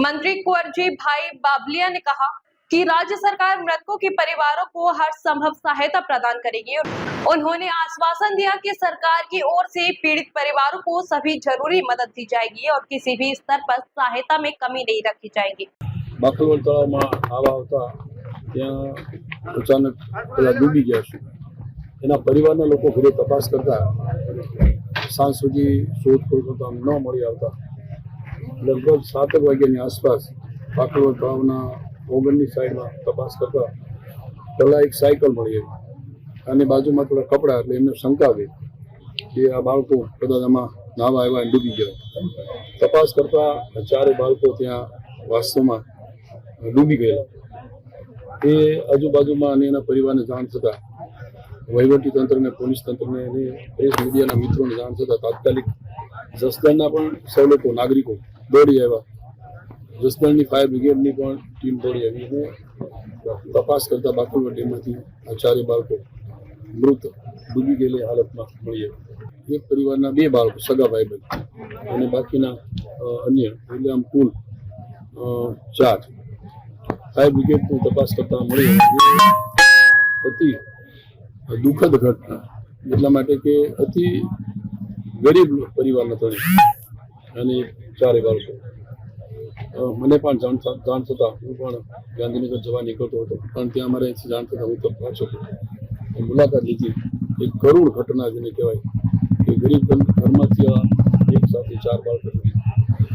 मंत्री कुंवरजी भाई बाबलिया ने कहा कि राज्य सरकार मृतकों के परिवारों को हर संभव सहायता प्रदान करेगी। उन्होंने आश्वासन दिया कि सरकार की ओर से पीड़ित परिवारों को सभी जरूरी मदद दी जाएगी और किसी भी स्तर पर सहायता में कमी नहीं रखी जाएगी। बाखलवड तळावમાં આવા આવતા ત્યાં અચાનક પેલા ડૂબી ગયા છે. એના પરિવારના લોકો ઘરે તપાસ કરતા સાંજ સુધી શોધખોળ કરતા ન મળી આવતા લગભગ 7 વાગ્યાની આસપાસ બાખલવડ તળાવના ઓગણની સાઈડમાં તપાસ કરતા પહેલાં એક સાયકલ મળી આવી અને બાજુમાં થોડા કપડાં, એટલે એમને શંકા ગઈ કે આ બાળકો કદાચ આમાં નાવા આવ્યા અને ડૂબી ગયા. તપાસ કરતા ચારે બાળકો ત્યાં વાસ્તવમાં ડૂબી ગયેલા. એ આજુબાજુમાં અને એના પરિવારને જાણ થતાં વહીવટી તંત્રને, પોલીસ તંત્રને અને પ્રેસ મીડિયાના મિત્રોને જાણ થતાં તાત્કાલિક જસદણના પણ સૌ લોકો, નાગરિકો દોડી આવ્યા. જસદણની ફાયર બ્રિગેડની પણ ટીમ દોડી આવી અને તપાસ કરતા બાખલવડ ડેમમાંથી આ ચારે બાળકો મૃત ડૂબી ગયેલી હાલતમાં મળી આવ્યા. એક પરિવારના 2 બાળકો સગા ભાઈબંધ અને બાકીના અન્ય, એટલે આમ કુલ 4. ફાયર બ્રિગેડની તપાસ કરતા મળી અતિ દુઃખદ ઘટના, એટલા માટે કે અતિ ગરીબ પરિવારના તળે અને ચારે બાળકો. મને પણ જાણ થતાં હું પણ ગાંધીનગર જવા નીકળતો હતો, પણ ત્યાં અમારે જાણ થતાં હું તો પાછો મુલાકાત લીધી. એક કરુણ ઘટના જેને કહેવાય કે ગરીબ ઘરમાંથી એક સાથે 4 બાળકો